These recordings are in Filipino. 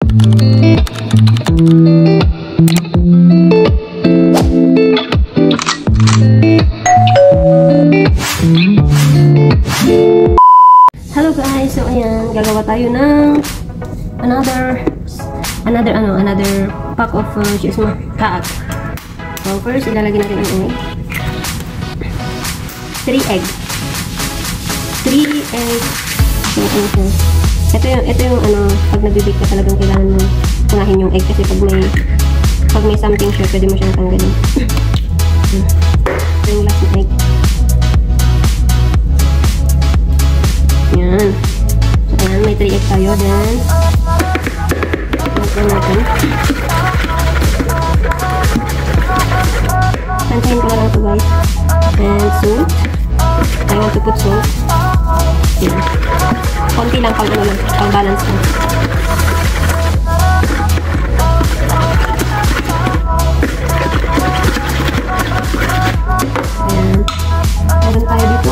Hello guys, so ayan, gagawa tayo ng another pack of kaag. So first, ilalagay natin ang egg. 3 egg. Ito yung pag nabibake ka talagang kailangan mo punahin yung egg kasi pag may something siya, pwede mo siyang tanggalin. Ito yung last na egg. Yan. So, ayan, may 3 egg tayo. Then, ito natin. Pantayin ko na lang ito guys. And salt. I want to put salt. Yan. Konti lang pang balance lang. Ayan. Meron tayo dito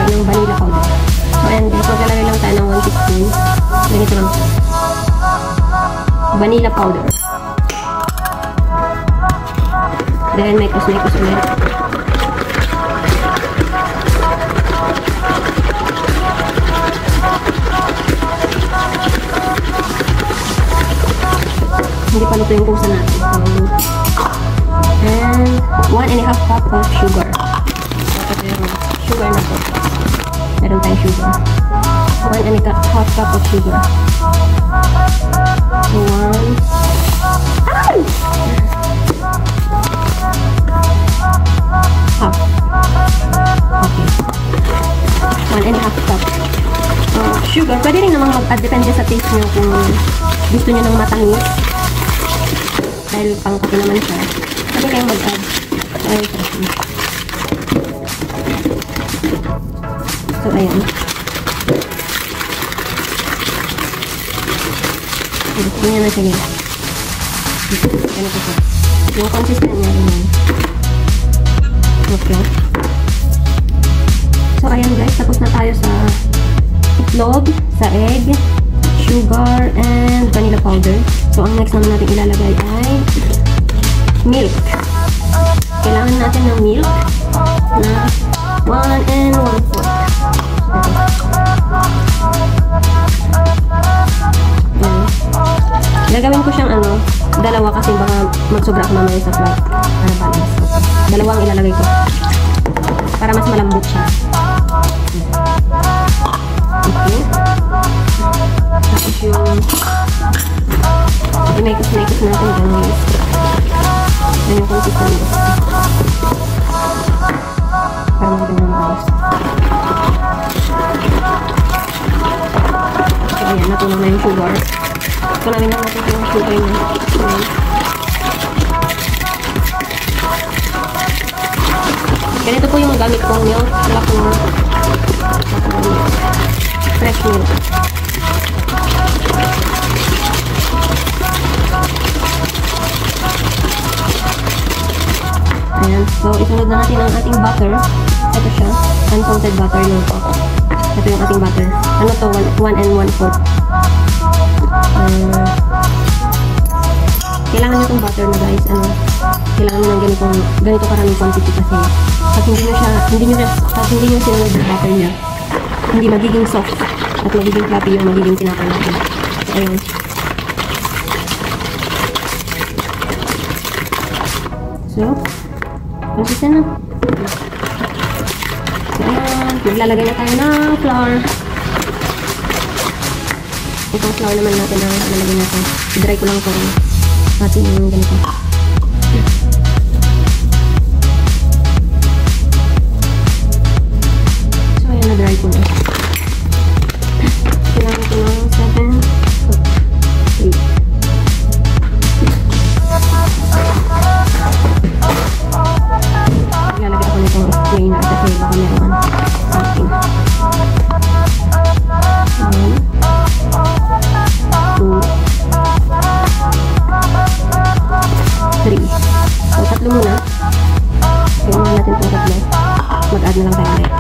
ng vanilla powder. So, ayan guys. Maglalagay lang tayo ng 1 teaspoon. Ganito lang. Vanilla powder. Then, may kus ulit. Hindi pa luto yung kusa natin. And 1.5 cup of sugar. Ito yung sugar na to. Meron tayong sugar. 1.5 cup of sugar. So, 1 half. Okay. 1.5 cup. Sugar. Pwede rin namang mag-add. Depende sa taste nyo kung gusto nyo ng matamis. Dahil pang kape naman siya. Pwede kayong mag-add. So, ayan. Gusto niya na siya guys. Ganito siya. Yung consistent niya rin yan. Okay. So, ayan guys. Tapos na tayo sa itlog, sa egg, sugar, and vanilla powder. So, ang next naman natin ilalagay ay milk. Kailangan natin ng milk na 1 and 1/4. Gagawin ko siyang dalawa kasi baka magsobra ako mamaya sa flight. Para balance. Dalawang ilalagay ko. Para mas malambot siya. Okay. Tapos yung imekos natin guys. Yan yung consistent. Para magiging ng ayos. So ayan, natunaw na yung sugar. Kunamin na natin yung sugar niya. Ganito po yung gamit kong milk. Wala kong fresh milk. Ayan. So, isunod na natin ang ating butter. Ito siya. Unsalted butter lang po. Ito yung ating butter. Ano to? 1 and 1/4. Kailangan nyo itong butter na guys. Kailangan nyo ng ganito karaming quantity kasi pag hindi nyo sinunod yung butter niya, hindi magiging soft at magiging fluffy yung magiging tinapay natin. So, ayun. So, consistent na. So, ayan. Maglalagay na tayo ng flour. Itong flour naman natin ang nalagay natin. I-dry ko lang ito. Natin yung ganito. So, ayan, na-dry ko na. Kailangan ko ng 7, 8. Lalagay ako nitong strainer kasi baka meron something. 1, 2, 3. So, tatlo muna. Kailangan natin itong tatlo. Mag-add na lang tayo ulit.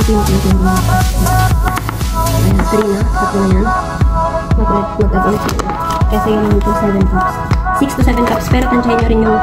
yung pinag-iwan mo. Ayan, 3 na. Tatlo na yan. Mag-ulit sila. Kasi yun ito 7 cups. 6 to 7 cups. Pero tansyahin nyo rin yung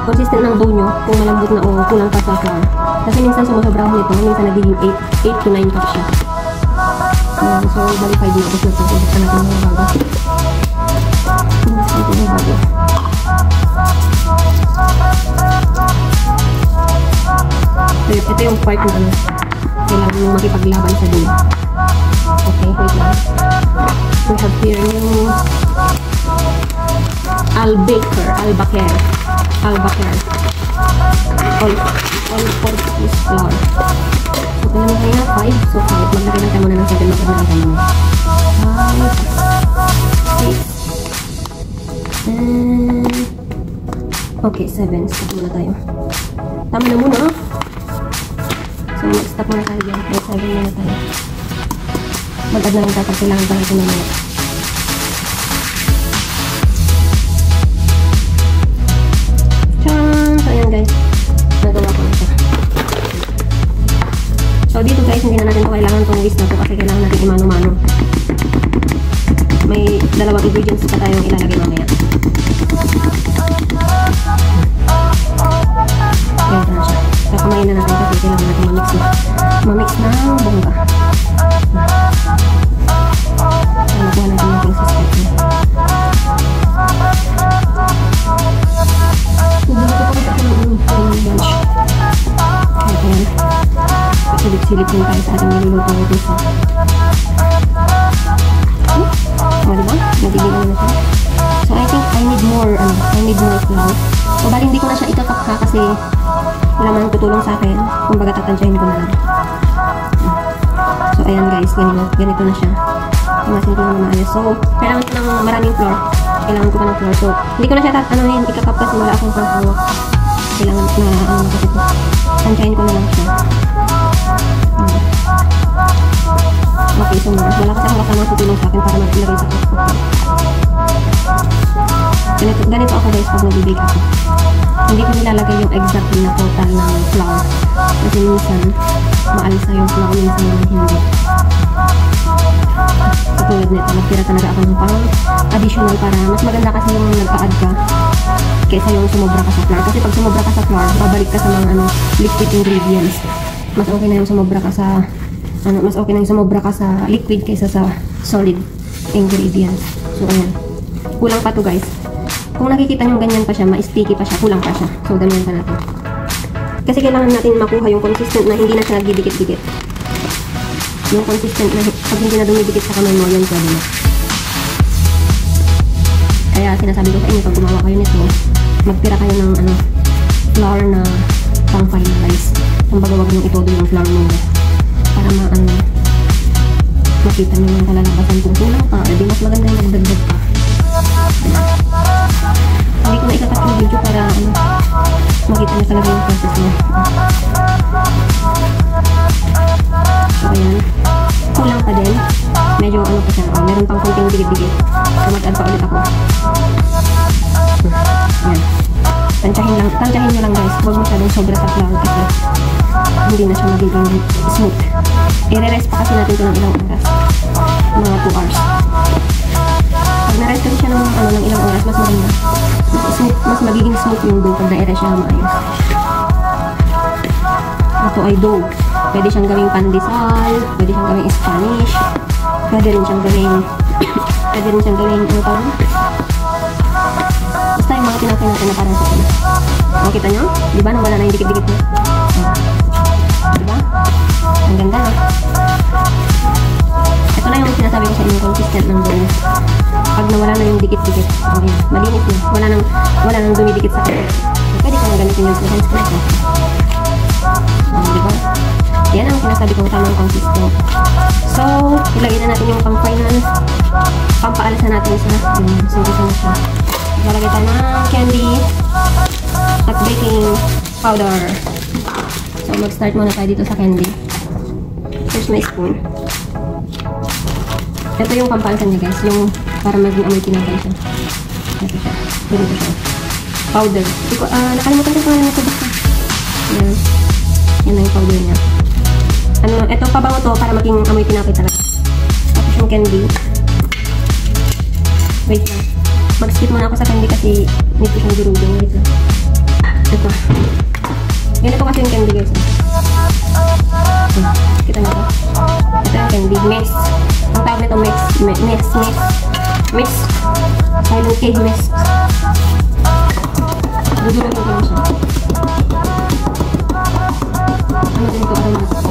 consistent ng dough nyo kung malambot na o kulang pa sa flour. Kasi minsan sumusobra ako nito. Minsan nagiging 8 to 9 cups siya. Ayan, so bali 5 na. Tapos na ito. Buksan natin yung bago. Buksan natin yung bago. So, ito yung part na ano. Kailangan mong makipaglaban sa dough. Okay, wait lang. We have here yung Albaker. All-purpose flour. So, kailangan kaya 5. So, 5. Maglagay lang tayo muna ng 7. Maglagay tayo muna. 5, 6, and... Okay, 7. Stop muna tayo. Tama na muna. So, mag-stop muna tayo dyan. May 7 muna tayo. Mag-add na lang tayo pag kailangan tayo ito naman. Tcharam! So, ayan guys. Nagawa ko na ito. So, dito guys, hindi na natin ito kailangan itong whisk na ito kasi kailangan natin imano-mano. May dalawang ingredients pa tayong ilalagay mamaya. Ayan na siya. Kakamayin na natin kasi kailangan natin mamix na bongga. Ayan, nakuha natin yung consistency. Ayan. Silip-silip din tayo sa ating niluluto na dito. O, diba? Nagigil na siya. So, I think I need more flour. So, bali hindi ko na siya itatapka kasi wala man tutulong sa akin. Kumbaga, tatansyahin ko na lang. So, ayan guys, ganito na siya. Imasin ko na maayos. So, kailangan ko ng maraming flour. Kailangan ko pa ng flour. So, hindi ko na siya ikakap kasi wala akong panghawak. Kailangan na, kasi ito. Tansyahin ko na lang siya. Okay, so wala kasi akong kasama tutulong sa akin para mag-ilagay sa cupcake. Ganito ako guys pag nag-bake ako. Hindi ko nilalagay yung exact na total ng flour. Kasi minsan, maalsa yung flour, minsan naman hindi. Katulad nito, magtira talaga ako ng pang additional para mas maganda kasi yung nagpa-add ka kaysa yung sumobra ka sa flour. Kasi pag sumobra ka sa flour, babalik ka sa mga liquid ingredients. Mas okay na yung sumobra ka sa liquid kaysa sa solid ingredients. So, ayan. Kulang pa to guys. Kung nakikita nyo ganyan pa siya, ma-sticky pa siya, kulang pa siya. So, ganyan pa natin. Kasi kailangan natin makuha yung consistent na hindi na siya nagdidikit-dikit. Yung consistent na pag hindi na dumidikit sa kamay mo, yan pwede na. Kaya sinasabi ko sa inyo, pag gumawa kayo nito, magtira kayo ng flour na pang finalize. Kumbaga wag nyo itodo yung flour mo para makita nyo yung kalalabasan kung kulang pa, di mas maganda yung magdagdag pa. Hindi ko na ikakat yung video para makita nyo talaga yung process mo. So ayan, kulang pa din, medyo pa siya, meron pang konting digit-digit, so mag-add pa ulit ako. Ayan, tansyahin nyo lang guys, huwag masyadong sobra sa flour kasi hindi na siya magiging smooth. I-rest pa kasi natin ito ng ilang oras, mga 2 hours. Pag na-rest kasi siya ng ilang oras, mas maganda, mas magiging smooth yung dough pag na-rest siya maayos. Ito ay dough. Pwede siyang gawing pandesal, pwede siyang gawing Spanish, pwede rin siyang gawing basta yung mga tinapay natin na parang sa kanya. O, kita nyo? Diba? Nang wala na yung dikit-dikit na. Diba? Ang ganda na. Ito na yung sinasabi ko sa inyo, consistent ng dough. Pag nawala na yung dikit-dikit, okay, malinis na. Wala nang dumidikit sa kanya. Pwede ka nang gamitin yung hands ko. Diba? Yan ang sinasabi kong tamang consistent. So, ilagay na natin yung pang-final. Pampaalas na natin sa sungkisan na siya. Lalagay tayo ng candy at baking powder. So, mag-start muna tayo dito sa candy. Here's my spoon. Ito yung pampalasan niya guys. Yung para maging amoy tinapay siya. Ito siya. Ganito siya. Powder. Nakalimutan ko kung ano ito basta. Yan. Yan na yung powder niya. ito pabango to para maging amoy tinapay talaga. Tapos yung candy. Wait lang. Mag-skip muna ako sa candy kasi need ko siyang durugin. Wait lang. Ito. Ganito kasi yung candy guys. Kita nyo to? Ito yung candy. Mix. Ang tawag nito mix. Mix. Silent K mix. Dudurugin ko lang siya. Ano din ito? Ano ito?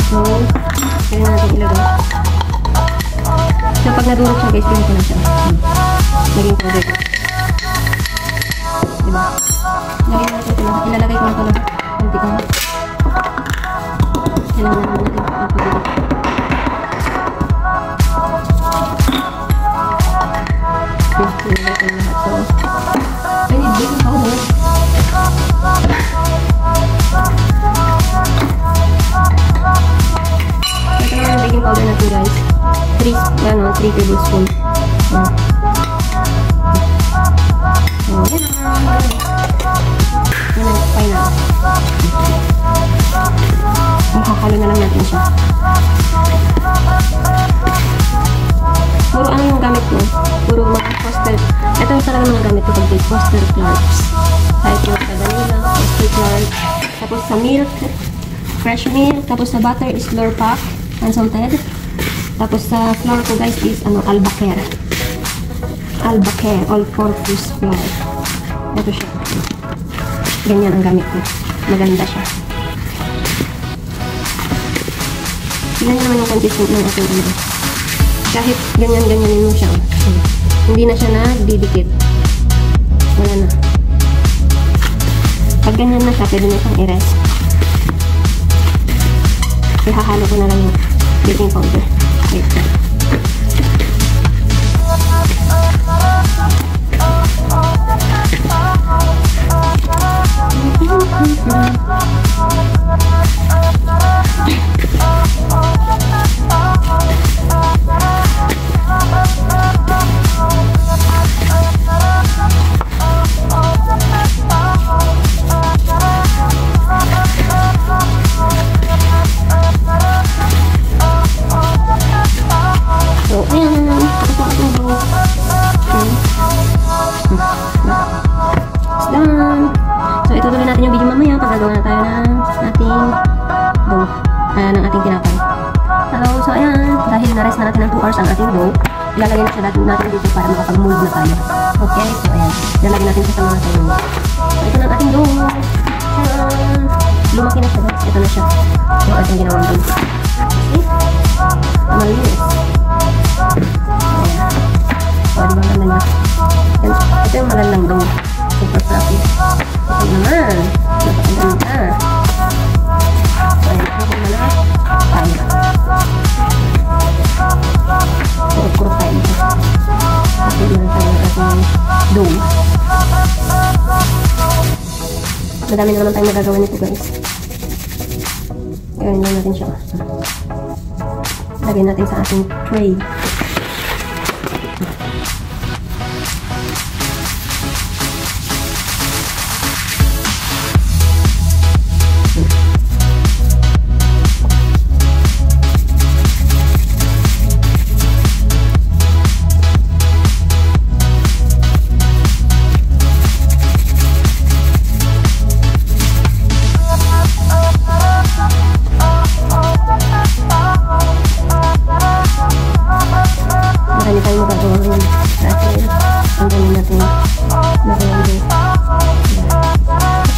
So, kaya natin ilagay. So, pag nadurog siya guys, ganyan ko lang siya. Naging powder ko. Diba? Lagyan natin ito lang. Ilalagay ko lang ito lang. Kunti ka na. Kailangan naman natin pagpagod. Ilalagay ko lang lahat. So, I need baking powder. Ito naman yung baking powder natin guys. 3 tablespoon. So, yan na. Yan na, final. Makakalo na lang natin siya. Puro ano yung gamit ko? Puro mga Foster. Ito yung talaga mga gamit ko pag Foster Clarks. Kahit yung sa vanilla, Foster Clarks. Tapos sa milk, fresh milk. Tapos sa butter is Lurpak, unsalted. Tapos sa flour ko guys is Albacare. Albacare, all-purpose flour. Ito siya. Ganyan ang gamit ko. Maganda siya. Tignan naman yung consistent ng ating ano. Kahit ganyan-ganyanin mo siya. Hindi na siya nagdidikit. Wala na. Pag ganyan na siya, pwede na siyang i-rest. Ihahalo ko na lang yung baking powder. Wait. Ng ating tinapay. So ayan, dahil na-rest na natin ng 2 hours ang ating dough, ilalagay na siya natin dito para makapag-mold na tayo. Okay, so ayan, ilalagay natin siya sa mga tayo. So ito na ang ating dough. Lumaki na siya guys, ito na siya. So ating ginawang dough. Okay, malinis. So di ba ganda niya? Ito yung magandang dough. Super fluffy. Ito naman, napakaganda. Kurang tayo dito. Kasi yun tayo ating dough. Madami na naman tayo magagawa nito guys. Gawin lang natin siya. Lagyan natin sa ating tray.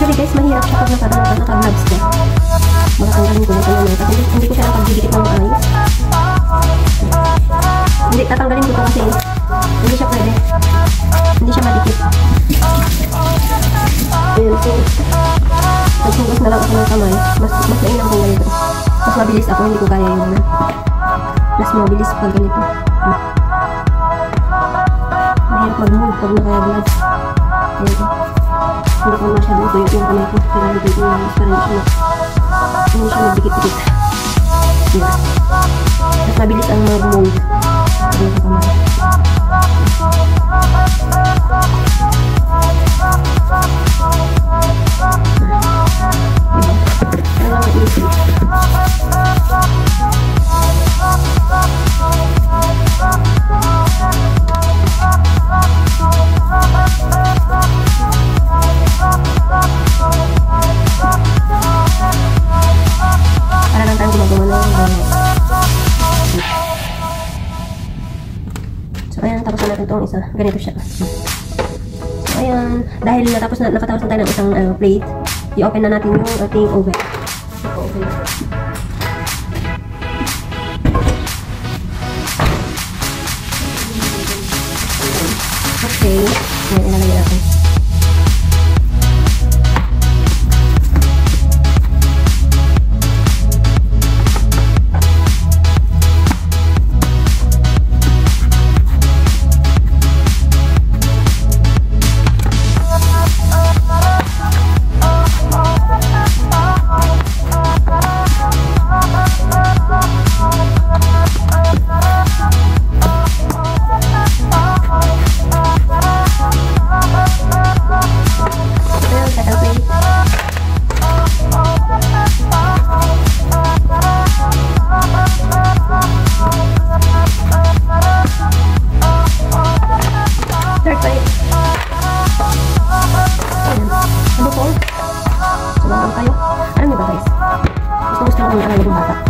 Actually guys, mahirap siya pag naka-gloves ka. Makatanggalin ko na ito naman. Kasi hindi ko siya nakagigit ng maayos. Hindi, tatanggalin ko ito kasi hindi siya pwede. Hindi siya madikit. Ayun, so nagsugas na lang ako ng kamay. Mas mainam kung ganito. Mas mabilis ako, hindi ko kaya yun. Mas mabilis pag ganito. Mahirap mag-move pag naka-gloves. Ayun ko. Hindi ko masyadong tuyot yung kamay ko. Kailangan dito yung langis para hindi siya magdikit-dikit. Diba? Mas mabilis ang mag-move. Ayun sa kamay. isa. Ganito siya. So, ayan. Dahil nakatapos na tayo ng isang plate, i-open na natin yung ating oven. Open na. Okay. Ayan, ilalagay natin.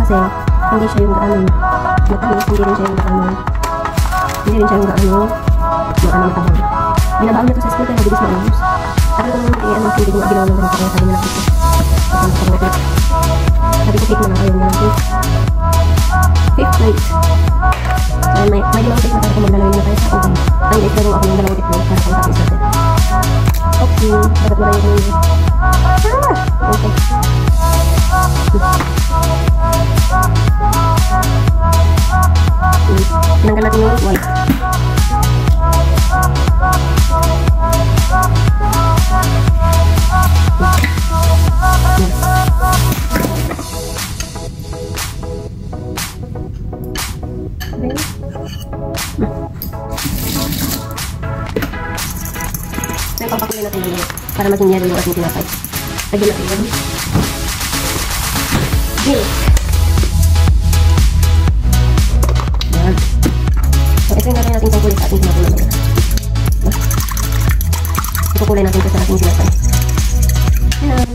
Kasi hindi siya yung gaano matamis, hindi rin siya yung gaano matabang. Binabaon na ito sa school kaya mabilis maubos. Sabi ko naman hindi ko ginawa ng ganito kaya sabi nila dito. Sabi ko cake na lang kayo na lang. Fifth plate. So may limang plate na para kung magdalawin na tayo sa oven. Ang guys, gano'n ako ng dalawang tiklong para kung tapos natin. Okay, dapat wala yung okay. Tinanggal natin yung white. So, papakulay natin yung para maging yellow yung ating tinapay. Lagyan natin yung milk. Yan. So, ito yung gagawin natin pangkulay sa ating tinapay. Ipakulay natin ito sa ating tinapay. Yan.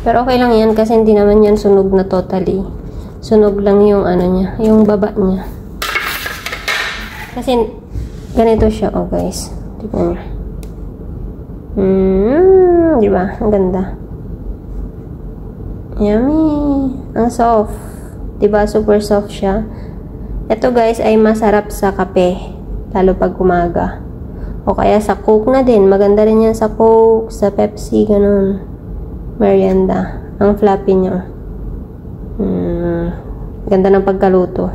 Pero okay lang yan kasi hindi naman yan sunog na totally. Sunog lang yung ano niya, yung baba niya. Kasi ganito siya, oh guys. Tignan niyo. Diba? Ang ganda. Yummy. Ang soft. Diba? Super soft siya. Ito guys ay masarap sa kape. Lalo pag umaga. O kaya sa Coke na din. Maganda rin yan sa Coke, sa Pepsi, ganun. Merienda. Ang fluffy niya. Ganda ng pagkaluto.